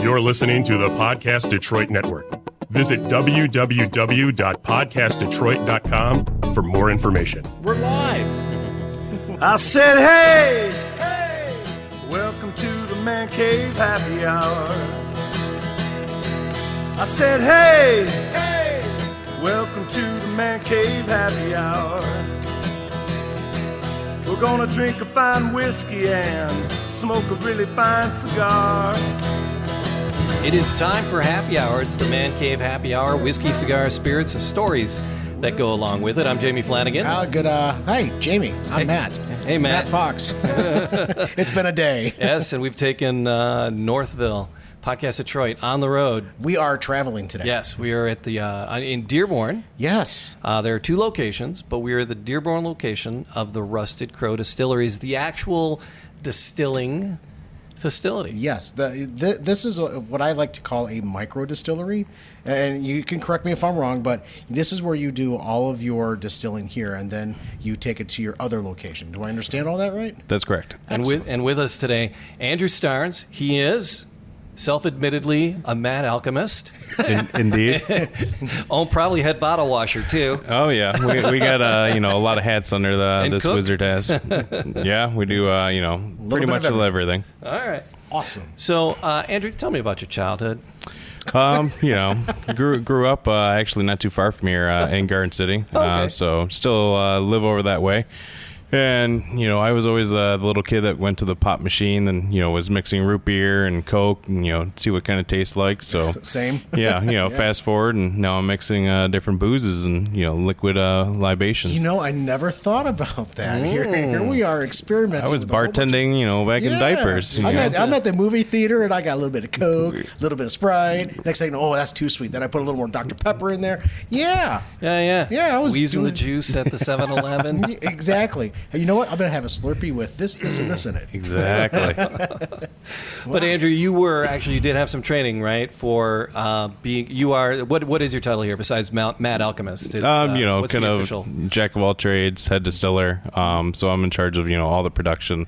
You're listening to the Podcast Detroit Network. Visit www.podcastdetroit.com for more information. We're live. I said, hey, welcome to the Man Cave Happy Hour. I said, hey, welcome to the Man Cave Happy Hour. We're gonna drink a fine whiskey and smoke a really fine cigar. It is time for Happy Hour. It's the Man Cave Happy Hour. Whiskey, cigars, spirits, and stories that go along with it. I'm Jamie Flanagan. Hi, Jamie. I'm Matt. Hey, Matt. Matt Fox. It's been a day. Yes, and we've taken Northville, Podcast Detroit, on the road. We are traveling today. Yes, we are at the in Dearborn. Yes. There are two locations, but we are at the Dearborn location of the Rusted Crow Distilleries, the actual distilling facility. Yes. This is what I like to call a micro distillery. And you can correct me if I'm wrong, but this is where you do all of your distilling here, and then you take it to your other location. Do I understand all that right? That's correct. And with us today, Andrew Starnes. He is self-admittedly a mad alchemist. Indeed. Probably head bottle washer too. Oh yeah, we got a lot of hats under this cook? wizard has. Yeah, we do pretty much everything. All right. Awesome. So Andrew, tell me about your childhood. Grew up actually not too far from here in Garden City. Okay. So still live over that way. And, I was always the little kid that went to the pop machine and, was mixing root beer and Coke and, see what kind of tastes like. So, Same. Yeah, fast forward and now I'm mixing different boozes and, liquid libations. I never thought about that. Here we are experimenting. I was bartending, back in diapers. I'm at the movie theater and I got a little bit of Coke, a little bit of Sprite. Next thing you know, that's too sweet. Then I put a little more Dr. Pepper in there. Yeah. Yeah, I was wheezing the juice at the 7-Eleven. Exactly. Hey, you know what? I'm going to have a Slurpee with this, and this in it. Exactly. But Andrew, you did have some training, right? For what is your title here besides Mad Alchemist? It's, what's kind of jack of all trades, head distiller. So I'm in charge of all the production,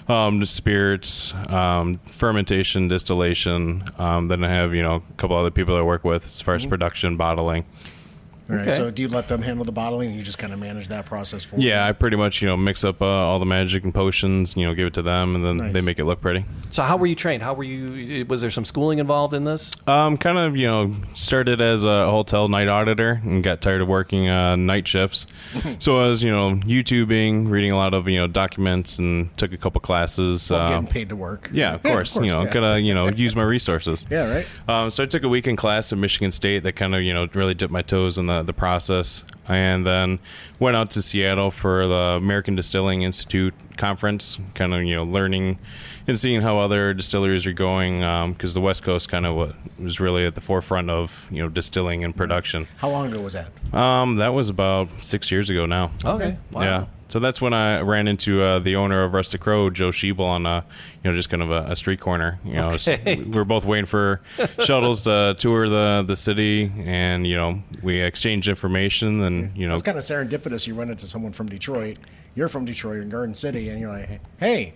the spirits, fermentation, distillation. Then I have a couple other people that I work with as far as production, bottling. All right, okay. so do you let them handle the bottling and you just kind of manage that process for them? Yeah, I pretty much, mix up all the magic and potions, give it to them, and then they make it look pretty. So how were you trained? Was there some schooling involved in this? Kind of, started as a hotel night auditor and got tired of working night shifts. So I was, YouTubing, reading a lot of, documents and took a couple classes. Getting paid to work. Yeah, of course. Gotta, use my resources. Yeah, right. So I took a weekend class at Michigan State that kind of, really dipped my toes in the process, and then went out to Seattle for the American Distilling Institute conference, kind of learning and seeing how other distilleries are going, because the West Coast kind of was really at the forefront of distilling and production. How long ago was that? That was about 6 years ago now. Okay. Wow. Yeah. So that's when I ran into the owner of Rusted Crow, Joe Schiebel, on just kind of a street corner. Okay. We were both waiting for shuttles to tour the city, and we exchanged information. And it's kind of serendipitous. You run into someone from Detroit. You're from Detroit in Garden City, and you're like, hey.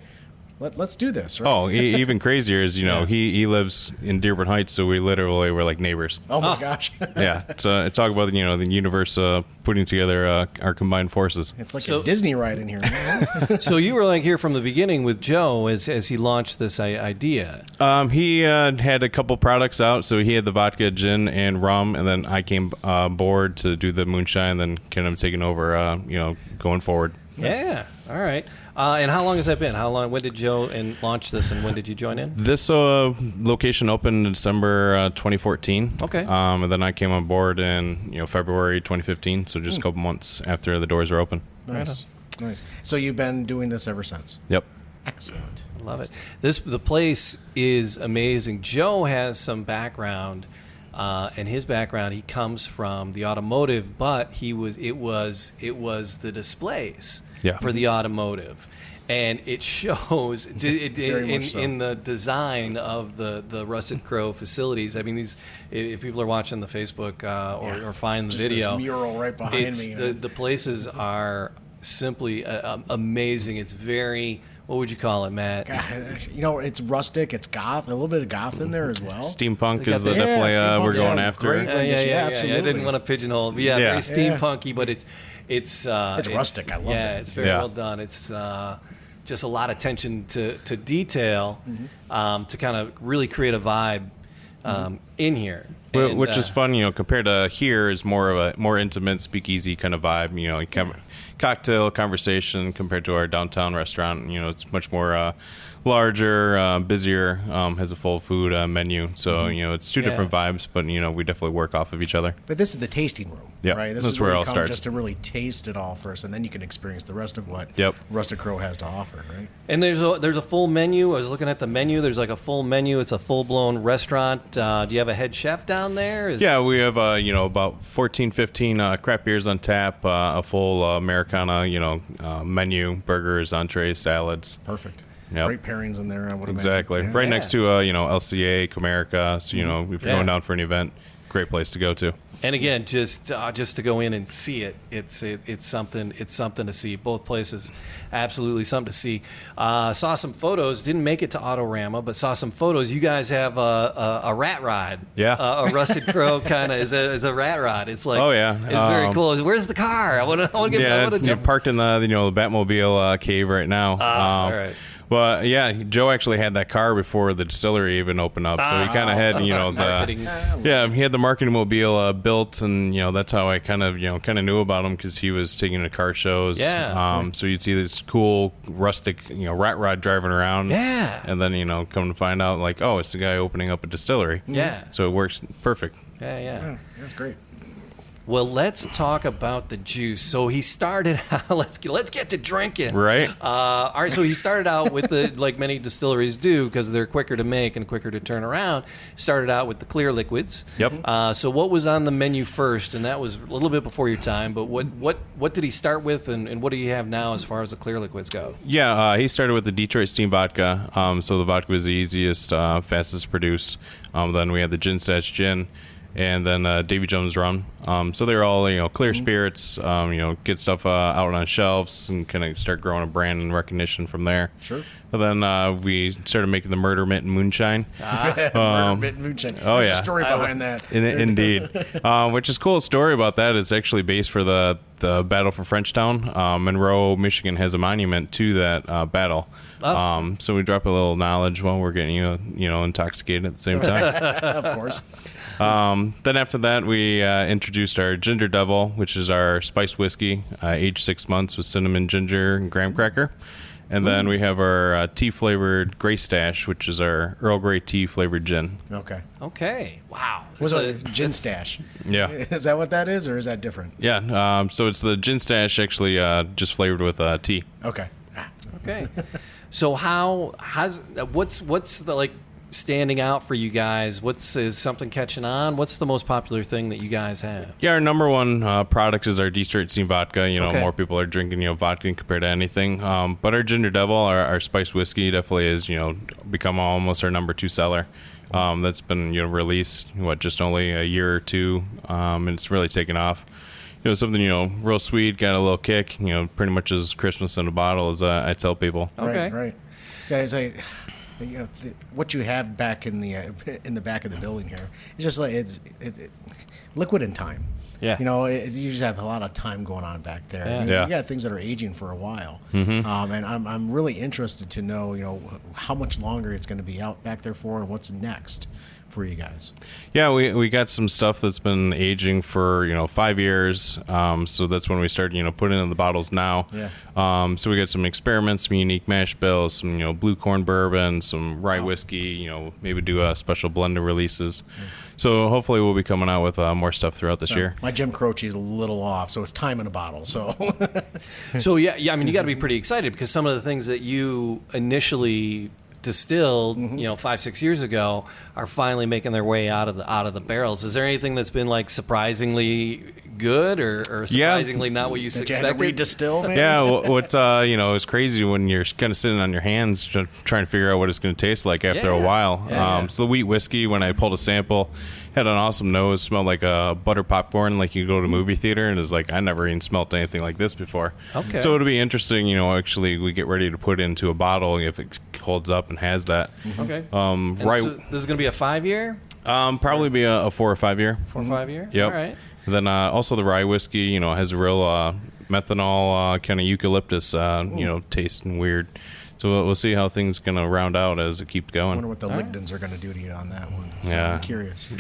Let's do this, right? Oh, even crazier is, he lives in Dearborn Heights, so we literally were like neighbors. Oh, my gosh. Yeah. So talk about, the universe putting together our combined forces. It's like a Disney ride in here. So you were here from the beginning with Joe as he launched this idea. He had a couple products out, so he had the vodka, gin, and rum, and then I came aboard to do the moonshine, and then kind of taking over, going forward. Yeah. All right. And how long has that been? When did Joe launch this, and when did you join in? This location opened in December 2014. Okay. And then I came on board in February 2015, so just a couple months after the doors were open. Nice. So you've been doing this ever since? Yep. Excellent. Love it. The place is amazing. Joe has some background. And his background, he comes from the automotive, but it was the displays for the automotive, and it shows in the design of the Rusted Crow facilities. I mean, if people are watching the Facebook or find the video, this mural right behind me. The places are simply amazing. It's very what would you call it, Matt? It's rustic. It's goth. A little bit of goth in there as well. Steampunk is the- definitely steampunk we're is going a after. great rendition. Yeah, absolutely. I didn't want to pigeonhole it. But yeah, very steampunky, but it's rustic. I love it. Yeah, it's very well done. It's just a lot of attention to detail to kind of really create a vibe in here. And, Which is fun, compared to here is more of a more intimate speakeasy kind of vibe, cocktail conversation compared to our downtown restaurant. It's much more larger, busier, has a full food menu. So, it's two different vibes, but, we definitely work off of each other. But this is the tasting room, right? This is where it all starts. Just to really taste it all first, and then you can experience the rest of what Rustic Crow has to offer, right? And there's a full menu. I was looking at the menu. There's like a full menu. It's a full-blown restaurant. Do you have a head chef down there? Yeah, we have, about 14, 15 craft beers on tap, a full Americana, menu, burgers, entrees, salads. Perfect. Yep. Great pairings in there, I would Exactly. imagine. Right next to, LCA, Comerica. So, if you're going down for an event, great place to go to. And again, just to go in and see it, it's something to see. Both places, absolutely something to see. Saw some photos. Didn't make it to Autorama, but saw some photos. You guys have a rat ride. Yeah. A Rusted Crow kind of is a rat ride. It's like, oh yeah, it's very cool. Where's the car? I want to get. Yeah, I wanna you're jump. parked in the the Batmobile cave right now. All right. But yeah, Joe actually had that car before the distillery even opened up, so he kind of had Marketing. he had the marketing mobile built, and that's how I kind of knew about him because he was taking to car shows. Yeah. So you'd see this cool rustic rat rod driving around. Yeah. And then come to find out like, oh, it's the guy opening up a distillery. Yeah. So it works perfect. Yeah. That's great. Well, let's talk about the juice. So he started out, let's get to drinking. Right. All right, so he started out with the, like many distilleries do, because they're quicker to make and quicker to turn around, started out with the clear liquids. Yep. So what was on the menu first? And that was a little bit before your time, but what did he start with, and what do you have now as far as the clear liquids go? Yeah, he started with the Detroit Steam Vodka. So the vodka was the easiest, fastest produced. Then we had the Gin Stash Gin. And then Davy Jones Rum. So they're all clear spirits. Get stuff out on shelves and kind of start growing a brand and recognition from there. Sure. And then we started making the Murder Mint Moonshine. Murder Mint Moonshine. Oh There's yeah, a story behind that. Indeed. Which is cool story about that. It's actually based for the Battle for Frenchtown. Monroe, Michigan has a monument to that battle. Oh. So we drop a little knowledge while we're getting intoxicated at the same time. Of course. Then after that, we introduced our Ginger Devil, which is our spiced whiskey, aged 6 months with cinnamon, ginger, and graham cracker. And then we have our tea-flavored Grey Stash, which is our Earl Grey tea-flavored gin. Okay. Wow. Was a gin stash? Yeah. Is that what that is, or is that different? Yeah. So it's the gin stash, actually just flavored with tea. Okay. Okay. So what's the standing out for you guys? Is something catching on? What's the most popular thing that you guys have? Yeah, our number one product is our Detroit Steam Vodka. Okay. More people are drinking vodka compared to anything. But our Ginger Devil, our spiced whiskey, definitely has become almost our number 2 seller. That's been released just only a year or two, and it's really taken off. Something real sweet, got a little kick. Pretty much as Christmas in a bottle, as I tell people. Okay. Right. So I say, what you have back in the back of the building here, it's just like it's liquid in time. Yeah. You just have a lot of time going on back there. Yeah. You got things that are aging for a while. Mm-hmm. And I'm really interested to know, how much longer it's going to be out back there for, and what's next for you guys. Yeah, we got some stuff that's been aging for 5 years. So that's when we started putting in the bottles now. Yeah. So we got some experiments, some unique mash bills, some blue corn bourbon, some rye whiskey. Maybe do special blended releases. Nice. So hopefully we'll be coming out with more stuff throughout this year. My Jim Croce is a little off, so it's time in a bottle. So. So yeah. I mean, you got to be pretty excited because some of the things that you initially distilled 5-6 years ago are finally making their way out of the barrels. Is there anything that's been like good or surprisingly not what you expected? Redistill, maybe? Yeah, what it's crazy when you're kind of sitting on your hands trying to figure out what it's going to taste like after a while. So the wheat whiskey, when I pulled a sample, had an awesome nose, smelled like a butter popcorn, like you go to a movie theater, and it's like I never even smelled anything like this before. Okay. So it'll be interesting, actually we get ready to put it into a bottle if it holds up and has that. Okay. Right. So this is going to be a 5-year? Probably be a 4 or 5 year. 4 or 5 year? Yep. All right. Then also the rye whiskey, has a real methanol kind of eucalyptus, taste and weird. So we'll see how things going to round out as it keeps I wonder going. what the lignins are going to do to you on that one. So Yeah. I'm curious.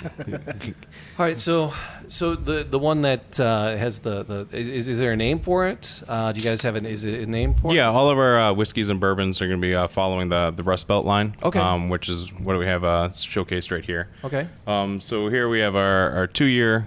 All right, so the one that has is there a name for it? Do you guys have is it a name for it? Yeah, all of our whiskeys and bourbons are going to be following the Rust Belt line. Okay. Which is what we have showcased right here. Okay. So here we have our 2 year,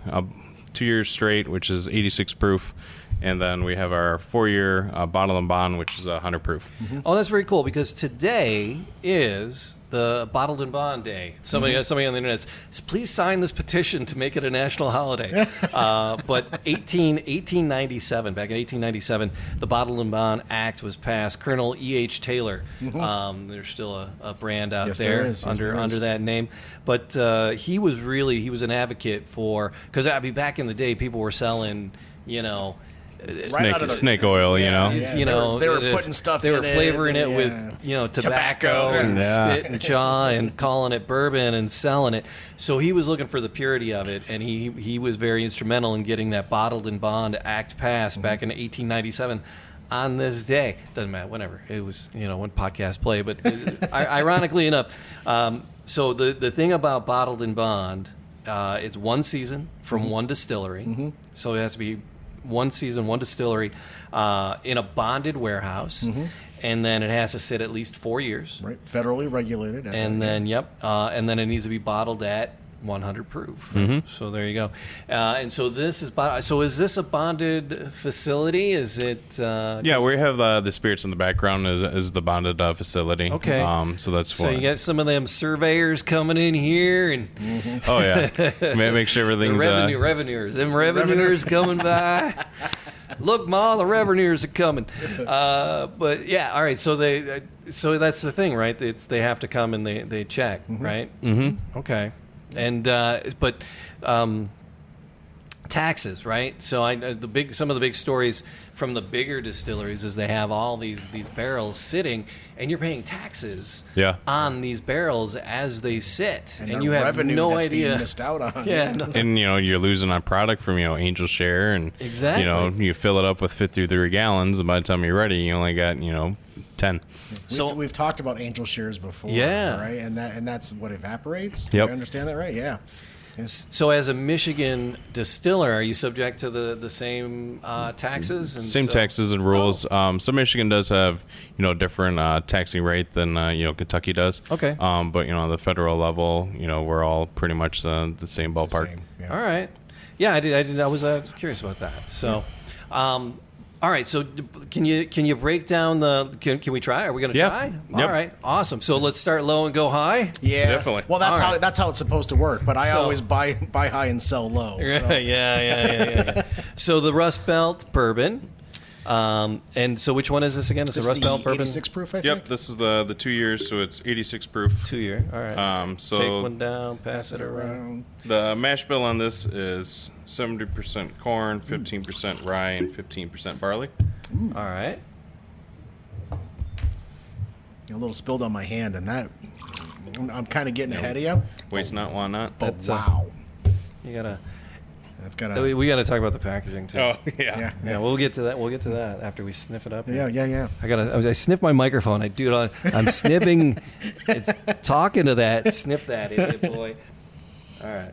2 years straight, which is 86 proof. And then we have our 4 year bottle and bond, which is 100 proof. Oh, that's very cool because today is the Bottled and Bond Day. Somebody on the internet says, please sign this petition to make it a national holiday. But 1897, back in 1897, the Bottled and Bond Act was passed. Colonel E.H. Taylor, there's still a brand out Yes, there there is. Yes, under there is. that name. But he was an advocate for, because back in the day, people were selling, Right out of the- Snake oil, Yeah. They were it is- putting stuff They were in it, flavoring it yeah. with, tobacco Tobacco. and Yeah. spit and chaw and calling it bourbon and selling it. So he was looking for the purity of it, and he was very instrumental in getting that Bottled and Bond Act passed back in 1897. On this day, doesn't matter, whenever it was, when podcasts play. But ironically enough, so the thing about Bottled and Bond, it's one season from one distillery, so it has to be one season, one distillery, in a bonded warehouse, and then it has to sit at least 4 years, Right, federally regulated. and then and then it needs to be bottled at 100 proof. So there you go. And so this is so is this a bonded facility? Is it? Yeah, we have the spirits in the background is the bonded facility. Okay. So that's So what. you got some of them surveyors coming in here and Oh yeah. Make sure the everything's revenuers coming by. Look, Ma, the revenuers are coming. But yeah, all right. So so that's the thing, right? They have to come and they check, right? Mm-hmm. Okay. And but taxes, right? So some of the big stories from the bigger distilleries is they have all these barrels sitting, and you're paying taxes on these barrels as they sit, and you have revenue no that's idea. being missed out on. Yeah, no. And you're losing on product from Angel Share, and Exactly. you fill it up with 53 gallons, and by the time you're ready, you only got 10. So- We've talked about angel shares before, Yeah. right? And that's what evaporates. Yep. Do I understand that right? Yeah. So as a Michigan distiller, are you subject to the same taxes? And Same so- taxes and rules. So Michigan does have different taxing rate than Kentucky does. Okay. But on the federal level, we're all pretty much the same ballpark. Same, yeah. All right. Yeah, I did. I was curious about that. So, all right. So, can you break down Can we try? Are we going to Yeah. try? Yep. All right. Awesome. So let's start low and go high. Yeah, Definitely. Well, that's All how right. that's how it's supposed to work. But I So- always buy high and sell low. So. Yeah. So the Rust Belt bourbon. And so which one is this again? It's This the is Rust Belt bourbon. 86 proof, I think. Yep, this is the 2 years, so it's 86 proof. 2 year. All right. So Take one down, pass it around. the mash bill on this is 70% corn, 15% rye, and 15% barley. All right. A little spilled on my hand, and that I'm kind of getting ahead of you. Waste not, want not. But That's, wow, You gotta. that's gotta. We got to talk about the packaging too. Oh Yeah. Yeah, we'll get to that. We'll get to that after we sniff it up. here. Yeah. I sniff my microphone. I'm sniffing. It's talking to that. Sniff that, idiot boy. All right.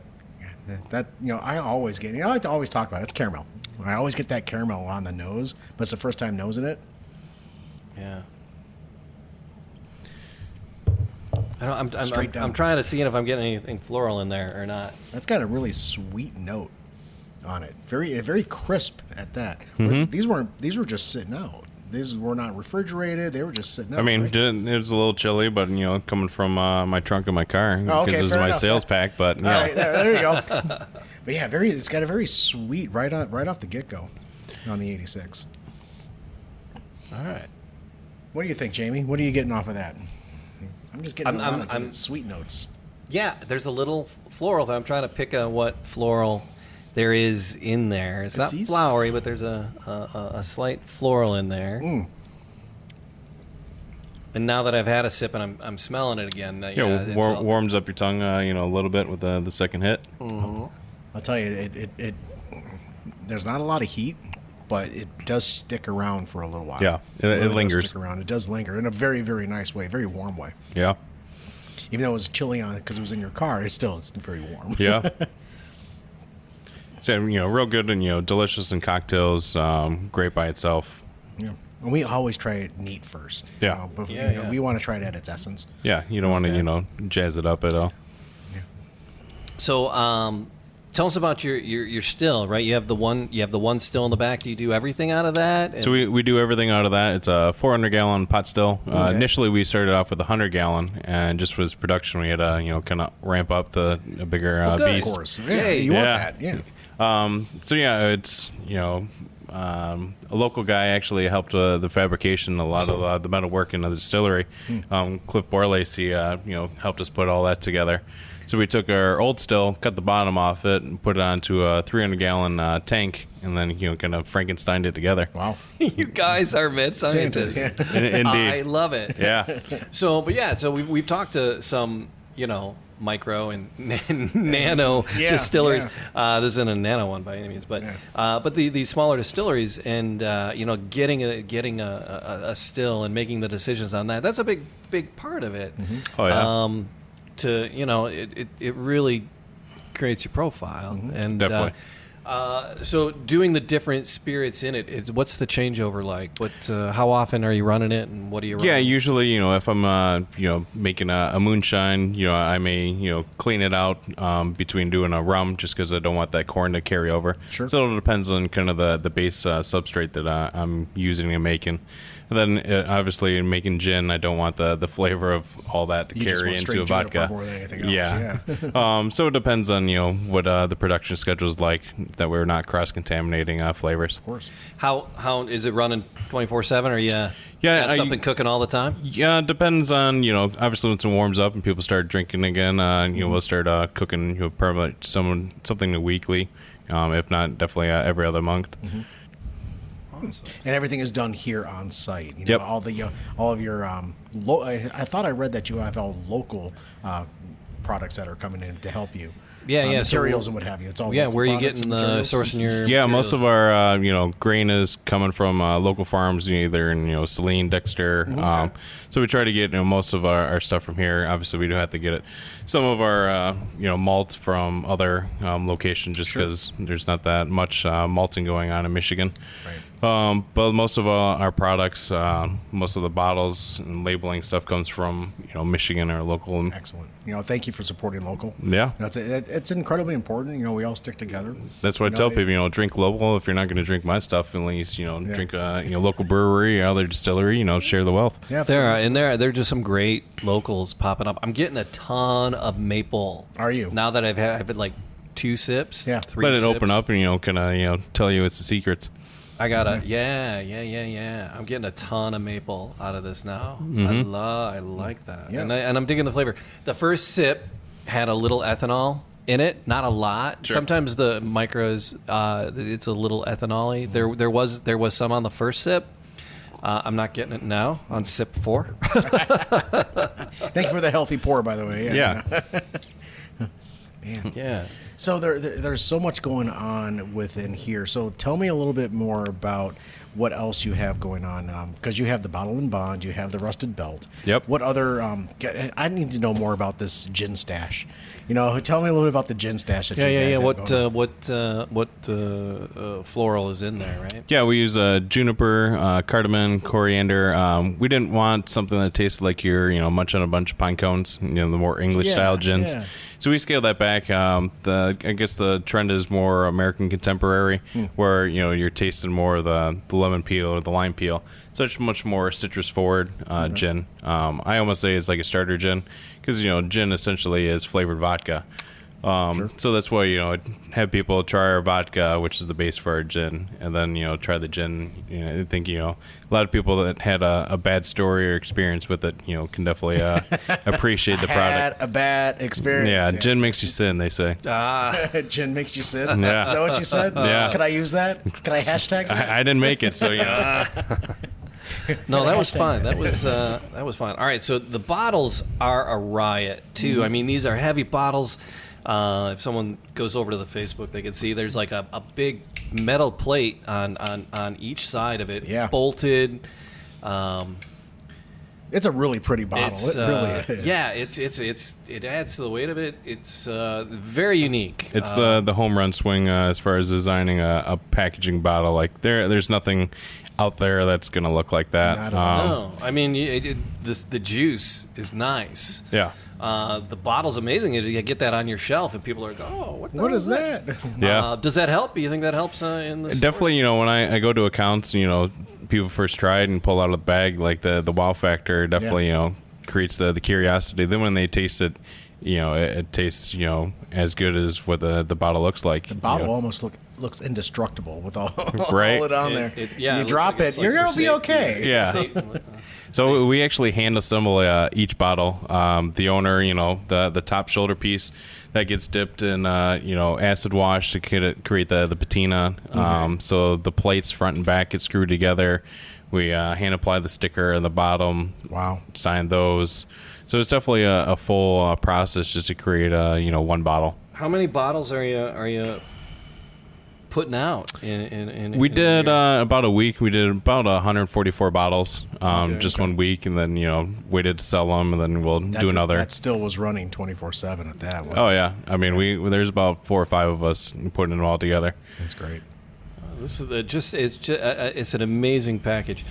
That I always get. I like to always talk about it. It's caramel. I always get that caramel on the nose, but it's the first time nosing it. Yeah. I'm Straight down. I'm trying to see if I'm getting anything floral in there or not. That's got a really sweet note on it. Very crisp at that. Mm-hmm. These were just sitting out. These were not refrigerated. They were just sitting out. I mean, right? it was a little chilly, but coming from my trunk of my car, Oh, okay, because this is fair my enough. sales pack. But All right, there you go. But yeah, it's got a very sweet right off the get go on the 86. All right. What do you think, Jamie? What are you getting off of that? I'm just getting I'm- a lot of I'm- sweet notes. Yeah, there's a little floral. I'm trying to pick what floral there is in there. It's not flowery, but there's a slight floral in there. Mm. And now that I've had a sip and I'm smelling it again, warms up your tongue, a little bit with the second hit. Mm-hmm. I'll tell you, it there's not a lot of heat, but it does stick around for a little while. Yeah, it really lingers. Does stick around. It does linger in a very, very nice way, very warm way. Yeah. Even though it was chilly on it because it was in your car, it's very warm. Yeah. So, real good and, delicious in cocktails, great by itself. Yeah. And we always try it neat first. Yeah. We want to try it at its essence. Yeah, you don't want to, jazz it up at all. Yeah. So, tell us about your still, right? You have the one still in the back. Do you do everything out of that? So we do everything out of that. It's a 400-gallon pot still. Okay. Initially, we started off with a 100-gallon, and just was production, we had to kind of ramp up a bigger beast. Of course. Yeah, you want that. Yeah. So yeah, it's a local guy actually helped the fabrication, a lot of the metal work in the distillery. Cliff Borlace, he helped us put all that together. So we took our old still, cut the bottom off it, and put it onto a 300-gallon tank, and then kind of Frankensteined it together. Wow. You guys are mad scientists. Yeah. Indeed. I love it. Yeah. So we've talked to some micro and nano distilleries. This isn't a nano one by any means, but the smaller distilleries and getting a still and making the decisions on that's a big part of it. Mm-hmm. Oh yeah. It really creates your profile. Mm-hmm. And Definitely. so doing the different spirits in it, what's the changeover like? How often are you running it, and what do you run? Yeah, usually, if I'm, making a moonshine, I may, clean it out between doing a rum just because I don't want that corn to carry over. Sure. So it depends on kind of the base substrate that I'm using and making. And then, obviously, in making gin, I don't want the flavor of all that to You just carry want into straight a vodka. more than anything else. Yeah. So it depends on, what the production schedule is like, that we're not cross-contaminating flavors. Of course. How is it running 24/7? Or you Yeah, got something cooking all the time? Yeah, it depends on, obviously once it warms up and people start drinking again, we'll start cooking probably something weekly, if not definitely every other month. Mm-hmm. Awesome. And everything is done here on site. Yep. All of your I thought I read that you have all local products that are coming in to help you. Materials and what have you. It's all where are you products getting and materials? sourcing your Yeah, materials? most of our grain is coming from local farms, either in Saline, Dexter. So we try to get most of our stuff from here. Obviously, we do have to get some of our malts from other locations, just because there's not that much malting going on in Michigan. Right. But most of our products, most of the bottles and labeling stuff comes from Michigan or local. Excellent. Thank you for supporting local. Yeah. It's incredibly important. We all stick together. That's what I tell people. Drink local. If you're not going to drink my stuff, at least drink a local brewery or other distillery. Share the wealth. Yeah, There are just some great locals popping up. I'm getting a ton of maple. Are you? Now that I've had like 2 sips, Yeah. 3 Let it sips. open up and kind of tell you it's the secrets. I got I'm getting a ton of maple out of this now. I like that. Yeah. And I'm digging the flavor. The first sip had a little ethanol in it, not a lot. Sure. Sometimes the micros, it's a little ethanol-y. There was some on the first sip. I'm not getting it now on sip 4. Thank you for the healthy pour, by the way. Yeah. Man. Yeah. So there's so much going on within here. So tell me a little bit more about what else you have going on, because you have the bottle and bond, you have the rusted belt. Yep. What other? I need to know more about this gin stash. Tell me a little bit about the gin stash. That you guys have What floral is in there, right? Yeah, we use juniper, cardamom, coriander. We didn't want something that tasted like you're munching a bunch of pine cones. The more English style gins. Yeah. So we scaled that back. I guess the trend is more American contemporary, where you're tasting more of the lemon peel or the lime peel. So it's much more citrus forward gin. I almost say it's like a starter gin, because gin essentially is flavored vodka. So that's why, I'd have people try our vodka, which is the base for our gin, and then, try the gin. I think, a lot of people that had a bad story or experience with it, can definitely appreciate the product. Had a bad experience. Yeah, gin makes you sin, they say. Gin makes you sin? Yeah. Is that what you said? Yeah. Can I use that? Can I hashtag that? I didn't make it, so, No, that was fun. That was fun. All right, so the bottles are a riot too. I mean, these are heavy bottles. If someone goes over to the Facebook, they can see there's like a big metal plate on each side of it, bolted. It's a really pretty bottle. It really is. Yeah, it adds to the weight of it. It's very unique. It's the home run swing as far as designing a packaging bottle. Like there's nothing out there that's going to look like that. Not at all. No, I mean the juice is nice. Yeah. The bottle's amazing. You get that on your shelf, and people are like, "Oh, what is that?" Yeah. Does that help? Do you think that helps in the Definitely, when I go to accounts, people first try it and pull out of the bag, like the wow factor definitely, creates the curiosity. Then when they taste it, it tastes, as good as what the bottle looks like. The bottle almost looks indestructible with all Right. all it on there. You drop like it, you're going to be okay. Yeah. So we actually hand assemble each bottle. The owner, the top shoulder piece that gets dipped in, acid wash to create the patina. So the plates front and back get screwed together. We hand apply the sticker on the bottom. Wow. Sign those. So it's definitely a full process just to create one bottle. How many bottles are you putting out in We in did a year? about a week. We did about 144 bottles, just 1 week, and then waited to sell them, and then we'll do another. That still was running 24/7 at that. Oh yeah, I mean there's about 4 or 5 of us putting it all together. That's great. This is it's an amazing package.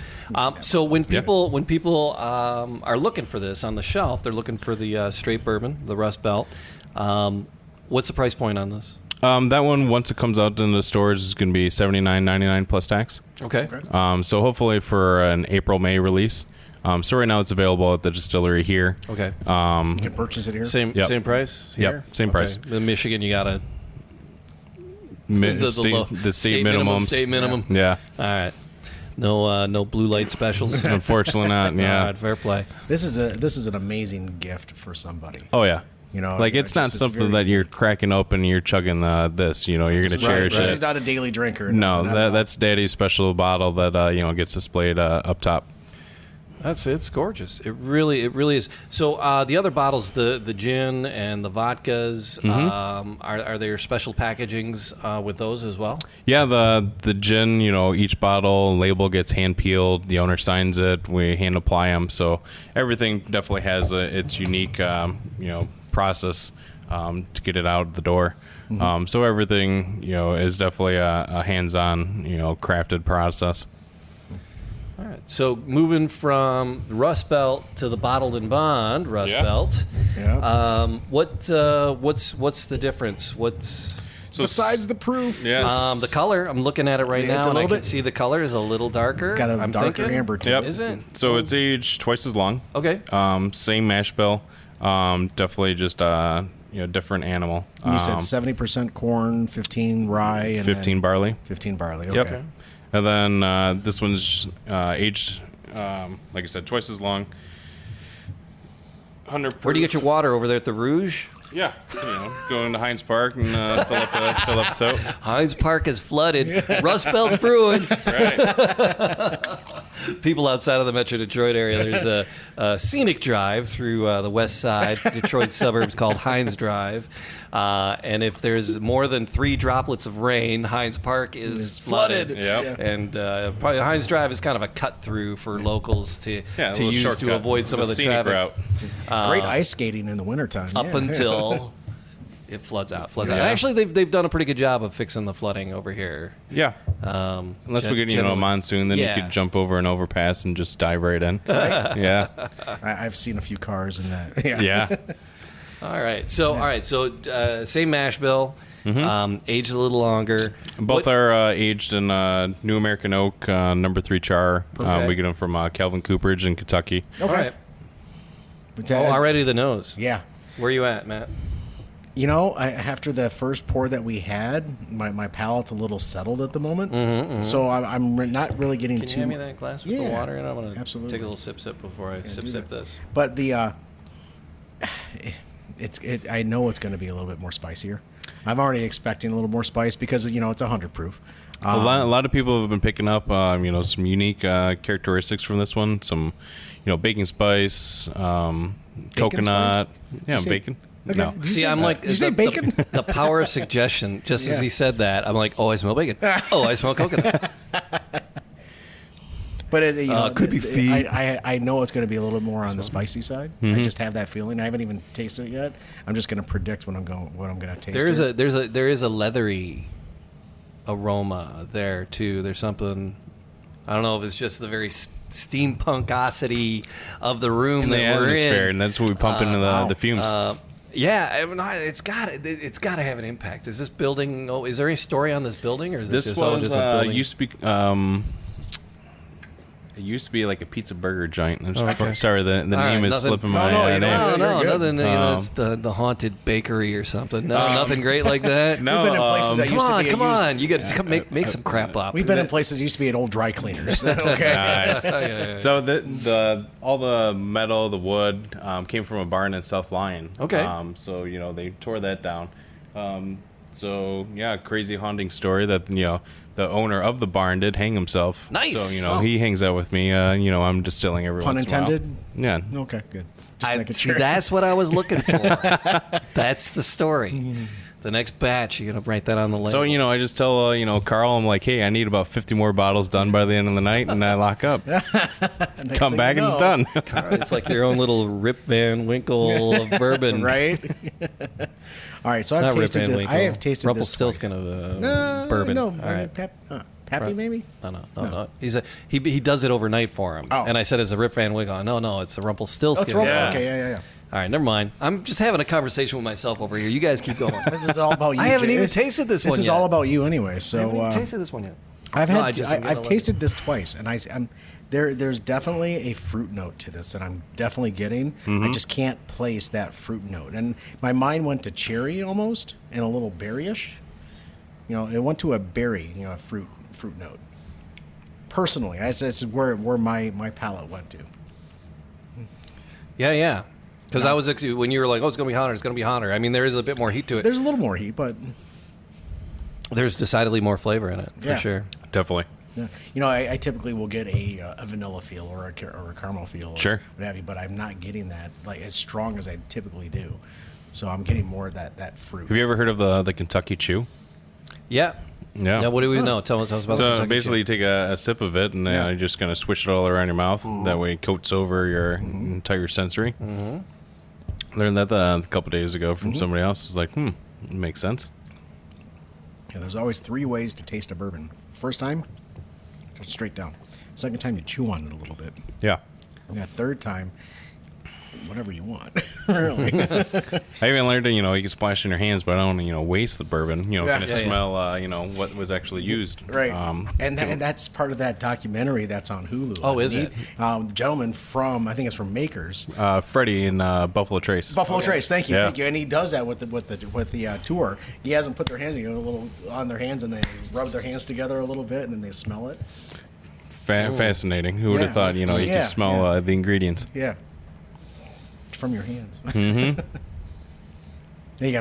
So when people are looking for this on the shelf, they're looking for the straight bourbon, the Rust Belt. What's the price point on this? That one, once it comes out in the stores, is going to be $79.99 plus tax. Okay. So hopefully for an April-May release. So right now it's available at the distillery here. Okay. You can purchase it here. Same price here? Yep, same price. In Michigan, you got to the state minimums. State minimum. Yeah. All right. No blue light specials. Unfortunately not. Yeah. All right, fair play. This is an amazing gift for somebody. Oh yeah. Like it's not something that you're cracking open and you're chugging this. You're going to cherish This it. is not a daily drinker. No, that's Daddy's special bottle that gets displayed up top. It's gorgeous. It really is. So the other bottles, the gin and the vodkas, are there special packagings with those as well? Yeah, the gin, each bottle label gets hand peeled. The owner signs it. We hand apply them. So everything definitely has its unique, process to get it out the door. So everything, is definitely a hands-on, crafted process. All right. So moving from Rust Belt to the bottled and bond Rust Belt. Yeah. What's the difference? Besides the proof? Yes. The color? I'm looking at it right It's now, a and I little can bit- see the color is a little darker. Got a I'm darker thinking. amber to Yep. it. Is it? So it's aged twice as long. Okay. Same mash bill. Definitely just different animal. You said 70% corn, 15 rye, and 15 barley. 15 barley. Okay. Yep. And then this one's aged, like I said, twice as long. 100 Where do you get your water over there at the Rouge? Yeah, go into Heinz Park and fill up the tote. Heinz Park is flooded. Rust Belt's brewing. Right. People outside of the Metro Detroit area, there's a scenic drive through the west side Detroit suburbs called Heinz Drive. And if there's more than 3 droplets of rain, Heinz Park is flooded. Yep. And probably Heinz Drive is kind of a cut through for locals to little use shortcut. to avoid some of the scenic traffic. route. Great ice skating in the wintertime. Up until it floods out. Actually, they've done a pretty good job of fixing the flooding over here. Yeah. Unless we get a monsoon, then you could jump over an overpass and just dive right in. Yeah. I've seen a few cars in that. Yeah. All right. So same mash bill, aged a little longer. Both are aged in New American Oak, number 3 char. Okay. We get them from Calvin Cooperage in Kentucky. All right. Already the nose. Yeah. Where are you at, Matt? After the first pour that we had, my palate's a little settled at the moment. So I'm not really getting Can too. you hand me that glass with the water? And I'm gonna absolutely take a little sip before I sip this. But the I know it's going to be a little bit more spicier. I'm already expecting a little more spice because it's 100 proof. A lot of people have been picking up, some unique characteristics from this one. Some, baking spice, coconut. Spice? Yeah, say- bacon. Okay. No. Did you See, say- I'm like, did you say bacon? The power of suggestion. Just as he said that, I'm like, oh, I smell bacon. Oh, I smell coconut. But it could be feed. I know it's going to be a little bit more on the spicy side. I just have that feeling. I haven't even tasted it yet. I'm just going to predict what I'm going to taste. There is a leathery aroma there too. There's something. I don't know if it's just the very steampunkosity of the room In that the we're atmosphere, in. and that's what we pump into the fumes. Yeah, it's got to have an impact. Is this building? Oh, is there any story on this building, or is This it just, was just a building? used to be. It used to be like a pizza burger joint. I'm sorry, the name right, is nothing- slipping No, my no, name. No, You're good. nothing. It's the haunted bakery or something. No, nothing great like that. No, We've been in places that Come used to on, be come on! You got to make some crap up. We've been in places that used to be an old dry cleaners. Okay. Nice. Yeah. So the all the metal, the wood came from a barn in South Lyon. Okay. So they tore that down. So yeah, crazy haunting story that the owner of the barn did hang himself. Nice. So he hangs out with me. I'm distilling every Pun once in a while. intended? Yeah. Okay, good. Just making See, sure. that's what I was looking for. That's the story. The next batch, you're gonna write that on the label. So I just tell Carl, I'm like, hey, I need about 50 more bottles done by the end of the night, and I lock up. Next Come thing back you and it's know, done. It's like your own little Rip Van Winkle of bourbon, right? All right, so I've Not Rip tasted Van this. Winkle. I have tasted Rumpelstiltskin this. of bourbon. No, All right. Pappy maybe. No. He does it overnight for him. Oh. And I said it's a Rip Van Winkle. No, it's a Oh, Rumpelstiltskin. it's wrong. Yeah. Okay, yeah. All right, never mind. I'm just having a conversation with myself over here. You guys keep going. This is all about you. I haven't Jay. even tasted this one This is yet. all about you anyway. So I haven't even tasted this one yet. I've No, had I'm gonna I've let tasted this twice, and I'm there's definitely a fruit note to this that I'm definitely getting. I just can't place that fruit note, and my mind went to cherry almost and a little berryish. It went to a berry, a fruit note. Personally, that's where my palate went to. Yeah. Because I was actually, when you were like, oh, it's going to be hotter. I mean, there is a bit more heat to it. There's a little more heat, but There's decidedly more flavor in it, for Yeah. sure. Definitely. yeah. I typically will get a vanilla feel or a caramel feel, or Sure. what have you, but I'm not getting that like as strong as I typically do. So I'm getting more of that fruit. Have you ever heard of the Kentucky Chew? Yeah. Yeah. Now, what do we know? Tell us about the So Kentucky basically, you Chip. take a sip of it, and you just kind of swish it all around your mouth. That way, it coats over your entire sensory. Learned that a couple days ago from somebody else. It's like, it makes sense. Yeah, there's always 3 ways to taste a bourbon. First time, just straight down. Second time, you chew on it a little bit. Yeah. And that third time, whatever you want. Really. I even learned that, you can splash in your hands, but I don't want to, waste the bourbon. Kind of Yeah, yeah. smell, what was actually used. Right. And that's part of that documentary that's on Hulu. Oh, is it? The gentleman from, I think it's from Makers. Freddie in Buffalo Trace. Buffalo Trace, thank you, Yeah. thank you. And he does that with the tour. He has them put their hands, a little on their hands, and they rub their hands together a little bit, and then they smell it. Fascinating. Who would have Yeah. thought, you Yeah, could smell yeah. the ingredients. Yeah. From your hands. Mm-hmm. You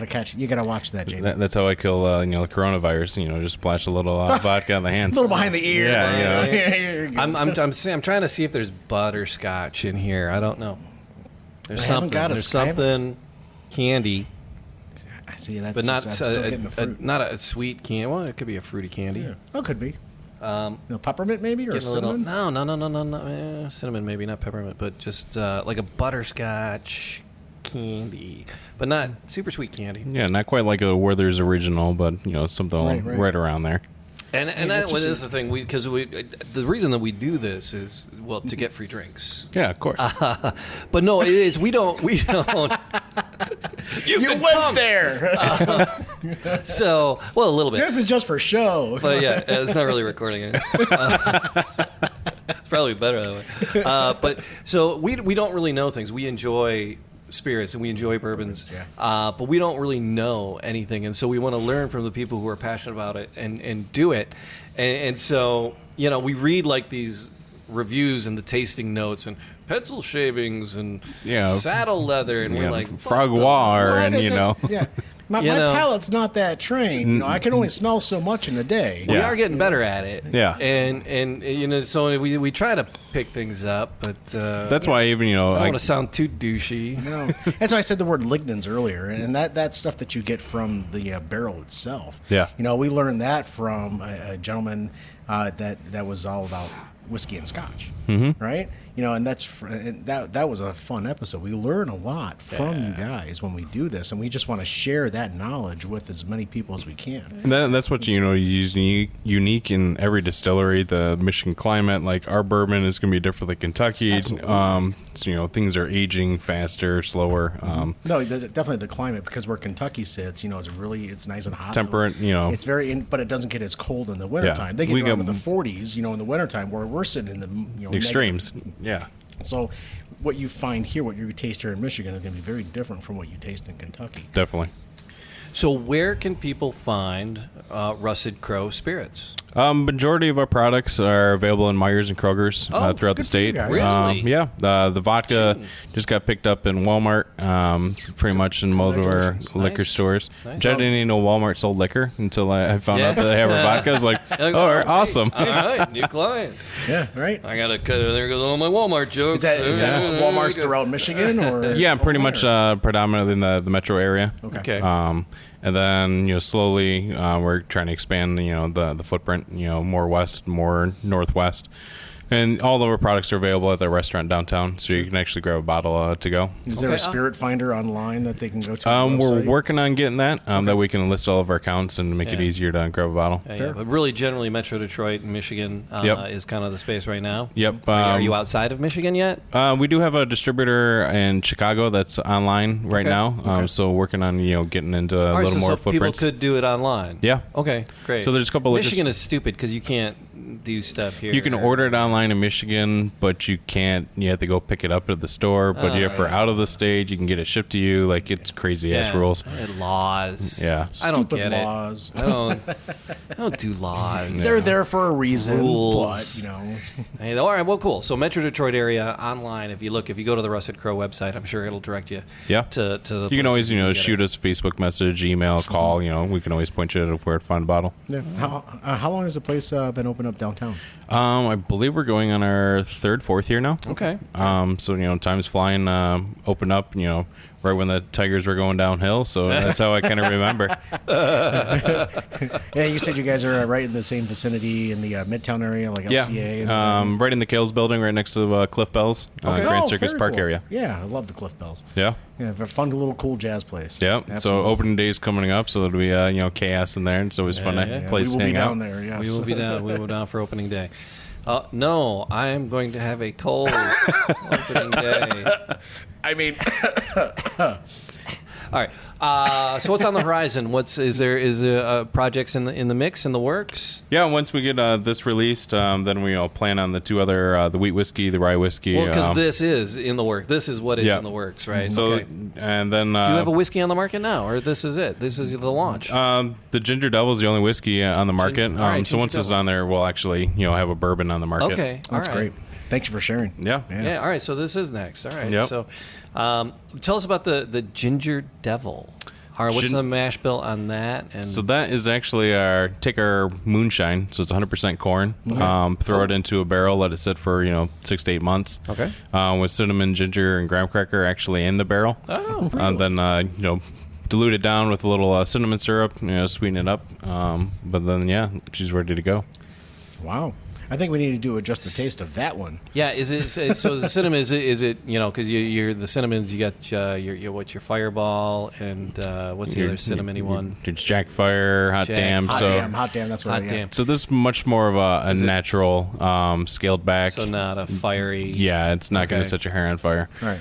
gotta watch that, Jamie. That's how I kill, the coronavirus. Just splash a little vodka on the hands. a little behind the ear. Yeah, You're good. I'm trying to see if there's butterscotch in here. I don't know. There's I haven't something. got a- There's I haven't- something candy, I see that's but not just, I'm still getting the fruit. not a sweet candy. Well, it could be a fruity candy. Oh, could be. Peppermint maybe or Getting a little cinnamon. no. Cinnamon maybe, not peppermint, but just like a butterscotch candy, but not super sweet candy. Yeah, not quite like a Werther's original, but something Right. right around there. And Yeah, that it's was just the thing because the reason that we do this is to get free drinks. Yeah, of course. But no, it is we don't. You went there. So a little bit. This is just for show. But yeah, it's not really recording it. It's probably better that way. But so we don't really know things. We enjoy spirits and we enjoy bourbons, Yeah. but we don't really know anything, and so we want to learn from the people who are passionate about it and do it, and so we read like these reviews and the tasting notes and pencil shavings and saddle leather, and we're like frogwa, and Yeah. My palate's not that trained. I can only smell so much in a day. We are getting better at it. Yeah. And so we try to pick things up, but that's why even I don't want to sound too douchey. No. That's why I said the word lignans earlier, and that's stuff that you get from the barrel itself. Yeah. We learned that from a gentleman that was all about whiskey and scotch, right? And that was a fun episode. We learn a lot from you guys when we do this, and we just want to share that knowledge with as many people as we can. And that's what you use unique in every distillery. The Michigan climate, like our bourbon is going to be different than Kentucky. So, things are aging faster, slower. No, definitely the climate, because where Kentucky sits, it's nice and hot. Temperate, It's but it doesn't get as cold in the wintertime. They get down to the 40s, in the wintertime, where we're sitting in the extremes. Negative. Yeah. So what you find here, what you taste here in Michigan, is going to be very different from what you taste in Kentucky. Definitely. So where can people find Rusted Crow spirits? Majority of our products are available in Myers and Kroger's throughout the good for state. you guys. Really? Yeah. The vodka just got picked up in Walmart, pretty much in most of our liquor Nice. stores. Nice. I didn't even know Walmart sold liquor until I found out that they have our vodka. I was like, awesome. All right, new client. Yeah, right. I gotta cut. There goes all my Walmart jokes. Is that Walmart's throughout Michigan, or Yeah, pretty much predominantly in the metro area. Okay. And then, slowly we're trying to expand, the footprint, more west, more northwest. And all of our products are available at the restaurant downtown, so you can actually grab a bottle to go. Is there a spirit finder online that they can go to? On the We're website? working on getting that, that we can list all of our accounts and make it easier to grab a bottle. Yeah, but really, generally, Metro Detroit and Michigan is kind of the space right now. Yep. Are you outside of Michigan yet? We do have a distributor in Chicago that's online right now, so working on getting into a little more footprints. People could do it online. Yeah. Okay, great. So there's a couple of Michigan is stupid because you can't do stuff here. You can order it online in Michigan, but you can't. You have to go pick it up at the store. But if we're out of the state, you can get it shipped to you. Like, it's crazy ass rules. Laws. Yeah. I don't Stupid get laws. it. I don't do laws. They're there for a reason, Rules. but Hey, all right, well, cool. So Metro Detroit area online. If you go to the Rusted Crow website, I'm sure it'll direct you. Yeah. To the. You can always places shoot us a Facebook message, email, call. We can always point you to where to find a bottle. yeah. How long has the place been open up downtown? I believe we're going on our 3rd, 4th year now. Okay. So time's flying. Open up. Right when the Tigers were going downhill. So that's how I kind of remember. Yeah, you said you guys are right in the same vicinity in the Midtown area, like LCA. Yeah. Right in the Kales building, right next to Cliff Bells, Grand Circus very Park cool. area. Yeah, I love the Cliff Bells. Yeah. Yeah, a fun little cool jazz place. Yeah. Absolutely. So opening day's coming up, so there'll be chaos in there, and so it's fun place we will to hang be out. down there. Yes. We will be down. We will be down for opening day. No, I am going to have a cold opening day. I mean, All right. So what's on the horizon? Is there projects in the mix, in the works? Yeah, once we get this released, then we plan on the 2 other, the wheat whiskey, the rye whiskey. Well, because this is in the work. This is what is in the works, right? So, okay. And then Do you have a whiskey on the market now, or this is it? This is the launch. The Ginger Devil is the only whiskey on the market. All right, so once Ginger it's Devil. on there, we'll actually have a bourbon on the market. Okay, that's all right. great. Thanks for sharing. Yeah. Yeah. All right. So this is next. All right. Yep. So, tell us about the Ginger Devil. All right. What's the mash bill on that? And So that is actually our moonshine. So it's 100% corn. Throw it into a barrel, let it sit for 6 to 8 months. Okay. With cinnamon, ginger, and graham cracker actually in the barrel. Oh, And then dilute it down with a little cinnamon syrup. Sweeten it up. But then she's ready to go. Wow. I think we need to do just the taste of that one. yeah. Is it so? The cinnamon is it because you're the cinnamons. You got your Fireball and what's the other cinnamony one? It's Jack Fire, Hot Jack Damn. Fire. Hot damn. That's what. Hot damn. So this is much more of a natural, scaled back. So not a fiery. Yeah, it's not going Okay. to set your hair on fire. Right.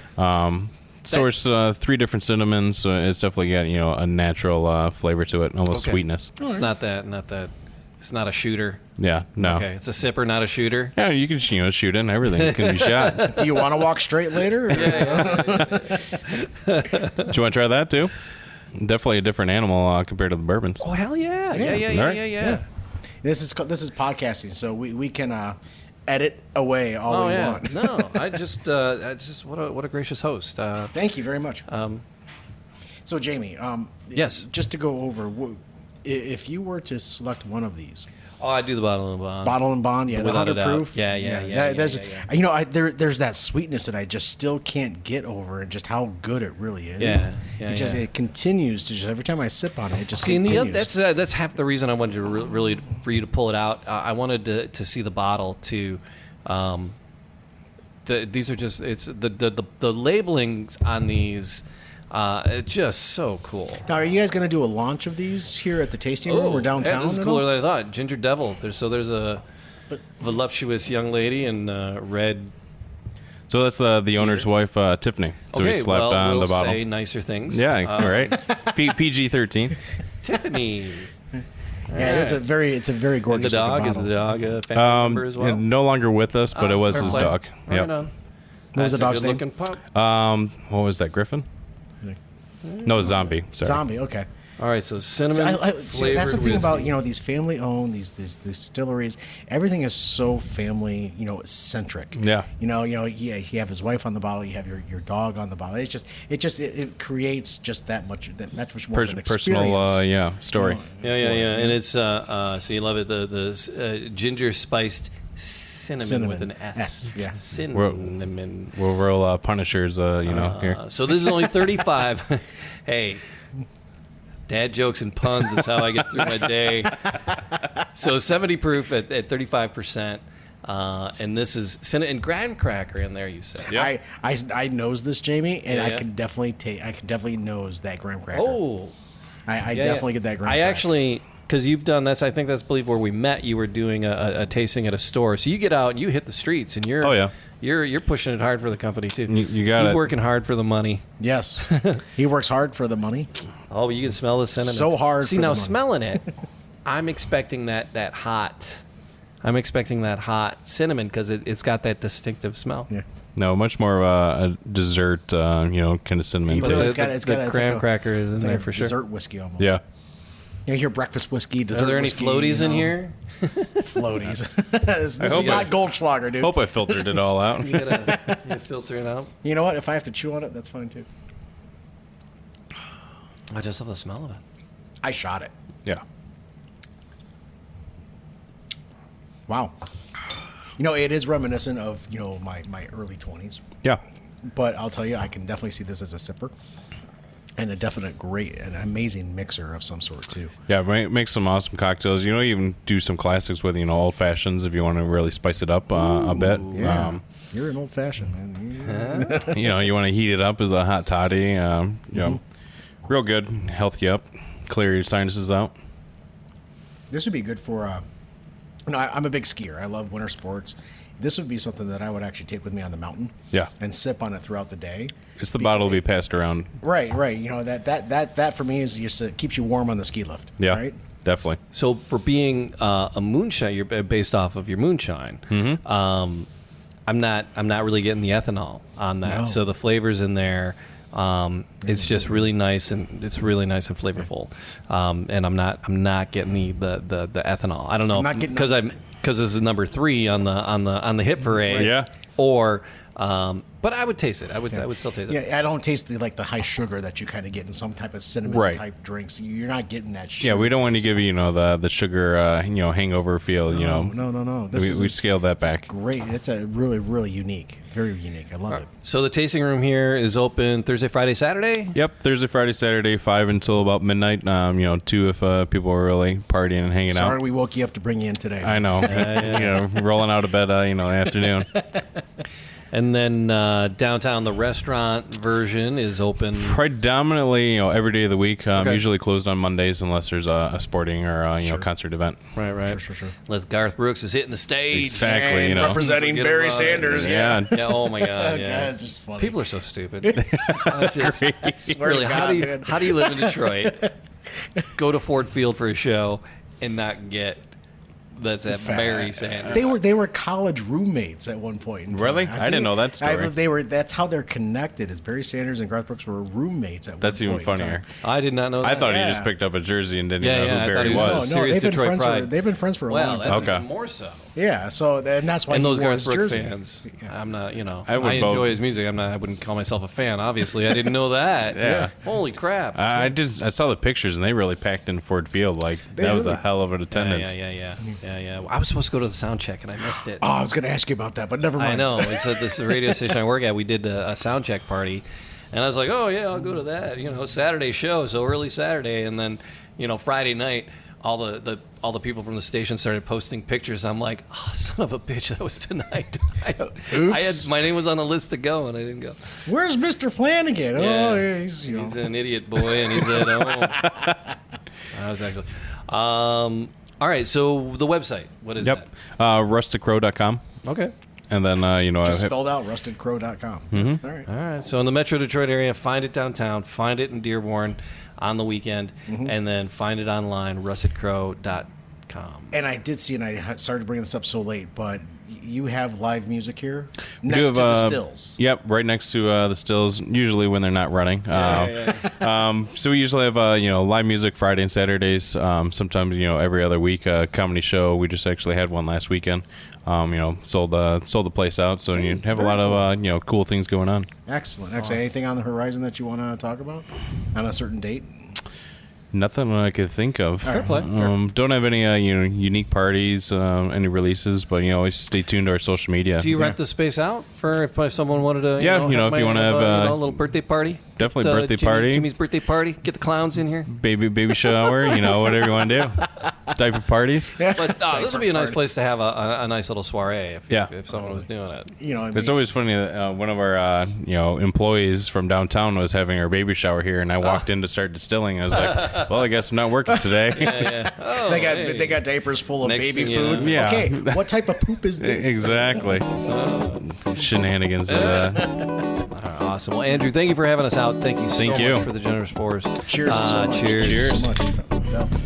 Source 3 different cinnamons, so it's definitely got a natural flavor to it, almost Okay. sweetness. It's not that It's not a shooter. Yeah, no. Okay, it's a sipper, not a shooter. Yeah, you can shoot in everything. Can be shot. Do you want to walk straight later? Do you want to try that too? Definitely a different animal compared to the bourbons. Oh hell yeah! Yeah. This is podcasting, so we can edit away all we want. No, I just what a gracious host. Thank you very much. So Jamie, Yes. just to go over, if you were to select one of these. Oh, I do the bottle and bond. Bottle and bond, yeah, Without the a doubt. 100 proof. Yeah. There's, you know, there's that sweetness that I just still can't get over, and just how good it really is. It continues to just every time I sip on it, it just continues. That's half the reason I wanted to really for you to pull it out. I wanted to see the bottle too. These are just the labelings on these. It's just so cool. Now, are you guys going to do a launch of these here at the tasting room or downtown? Yeah, this is cooler than I thought. Ginger Devil. There's a voluptuous young lady in red. So that's the owner's wife, Tiffany. So we slapped on we'll the bottle. say nicer things. Yeah, right. PG-13. Tiffany. Yeah, it's a very gorgeous. And the dog bottle. is the dog a family member as well? No longer with us, but it was his dog. Right Yep. What was the dog's name? Pup. What was that? Griffin? No, Zombie. Sorry. Zombie. Okay. All right, so cinnamon flavored that's the thing whiskey. about these family owned these distilleries. Everything is so family centric. Yeah. You have his wife on the bottle. You have your dog on the bottle. It creates just that much more of an experience. Personal story. Yeah, and it's so you love it the ginger spiced cinnamon with an S. Yeah. Cinnamon. We're real Punishers, here. So this is only 35. Hey, dad jokes and puns is how I get through my day. So 70 proof at 35%. And this is cinnamon and graham cracker in there, you said. Yeah. I knows this, Jamie, and Yeah, I yeah. can definitely nose that graham cracker. Oh. I Yeah, definitely get that graham I cracker. actually, because you've done this, I think that's where we met. You were doing a tasting at a store, so you get out and you hit the streets, and you're pushing it hard for the company too. You got He's it. working hard for the money. Yes. He works hard for the money. Oh, you can smell the cinnamon. So hard See for the now, money. smelling it, I'm expecting that hot. I'm expecting that hot cinnamon because it's got that distinctive smell. Yeah. No, much more of a dessert, kind of cinnamon But taste. it's got the it's graham like cracker is in it's there like a for sure. dessert whiskey almost. Yeah. You hear breakfast whiskey, dessert Are there any whiskey, floaties in here? Floaties. This is hope not I- Goldschlager, dude. Hope I filtered it all out. You gotta filter it out. You know what? If I have to chew on it, that's fine too. I just love the smell of it. I shot it. Yeah. Wow. It is reminiscent of, my early 20s. Yeah. But I'll tell you, I can definitely see this as a sipper. And an amazing mixer of some sort, too. Yeah, make some awesome cocktails. Even do some classics with, old fashions if you want to really spice it up a bit. Yeah. You're an old-fashioned, man. You want to heat it up as a hot toddy. Real good. Health you up. Clear your sinuses out. This would be good for, I'm a big skier. I love winter sports. This would be something that I would actually take with me on the mountain. Yeah. And sip on it throughout the day. It's the bottle to be passed around. Right. That for me is just keeps you warm on the ski lift. Yeah. Right? Definitely. So for being a moonshine, you're based off of your moonshine. Mm-hmm. I'm not really getting the ethanol on that. No. So the flavors in there, it's just really nice and it's really nice and flavorful. And I'm not getting the ethanol. I don't know I'm not getting because this is number 3 on the hit parade. Yeah. Or but I would taste it. I would still taste it. Yeah, I don't taste the high sugar that you kind of get in some type of cinnamon Right. type drinks. You're not getting that sugar. Yeah, we don't want to taste. give you, the sugar, hangover feel, No. We scaled that back. Great. It's a really, really unique. Very unique. I love it. So the tasting room here is open Thursday, Friday, Saturday. Yep, Thursday, Friday, Saturday, 5 until about midnight. 2 if people are really partying and hanging Sorry out. we woke you up to bring you in today. I know. Rolling out of bed, afternoon. And then downtown, the restaurant version is open. Predominantly, every day of the week. Okay. Usually closed on Mondays unless there's a sporting or concert event. Right. Sure. Unless Garth Brooks is hitting the stage. Exactly, And representing Forget Barry about it. Sanders. Yeah. Yeah. Oh my God. Yeah. It's just funny. People are so stupid. I just, swear really, to how God, do you man. live in Detroit? Go to Ford Field for a show and not get that's at Barry Sanders. They were college roommates at one point. In time. Really? I didn't know that story. That's how they're connected. Is Barry Sanders and Garth Brooks were roommates at That's one even point in funnier. time. I did not know that. I thought Yeah. he just picked up a jersey and didn't Yeah, know yeah, I who thought Barry he was was. a serious they've been Detroit friends pride. they've been friends for a Well, long that's time. Okay. even more so. Yeah, so and that's why And he those wore Garth his Brooks jersey. fans, I'm not, I would enjoy vote. his music. I wouldn't call myself a fan. Obviously, I didn't know that. Yeah. Holy crap. I saw the pictures and they really packed in Ford Field. Like They that was really- a hell of an attendance. Yeah. I was supposed to go to the sound check and I missed it. Oh, I was going to ask you about that, but never mind. I know. It's at this radio station I work at. We did a sound check party, and I was like, "Oh yeah, I'll go to that." Saturday show, so early Saturday, and then Friday night, all the people from the station started posting pictures. I'm like, "Oh, son of a bitch, that was tonight." I had my name was on the list to go, and I didn't go. Where's Mr. Flanagan? Yeah. Oh, yeah, he's an idiot boy, and he's at home. I was actually. All right, so the website, what is Yep. Rusticrow.com. that? Okay. And then, just spelled out rustedcrow.com. Mm-hmm. All right. All right. So in the Metro Detroit area, find it downtown, find it in Dearborn on the weekend, and then find it online, rustedcrow.com. And I did see, and I started to bring this up so late, but you have live music here We next do to the have, stills. Yep, right next to the stills, usually when they're not running. So we usually have live music Friday and Saturdays. Sometimes every other week, comedy show. We just actually had one last weekend. Sold the place out, so you have a lot of cool things going on. Excellent. Anything on the horizon that you want to talk about on a certain date? Nothing I could think of. Fair play. Don't have any unique parties, any releases, but always stay tuned to our social media. Do you rent the space out for if someone wanted to? Yeah, if you want to have a little birthday party. Definitely birthday party. Jimmy's birthday party. Get the clowns in here. baby shower, whatever you want to do. Type of parties. But this would be a nice place to have a nice little soiree if someone was doing it. It's always funny that one of our employees from downtown was having our baby shower here, and I walked in to start distilling. I was like, "Well, I guess I'm not working today." Yeah. Oh, They got diapers full of Next baby thing you food. know. Yeah. Okay, what type of poop is this? Exactly. Shenanigans. Awesome. Well, Andrew, thank you for having us out. Thank you so Thank you. much for the generous pours. Cheers. So much. Cheers. Cheers. So much.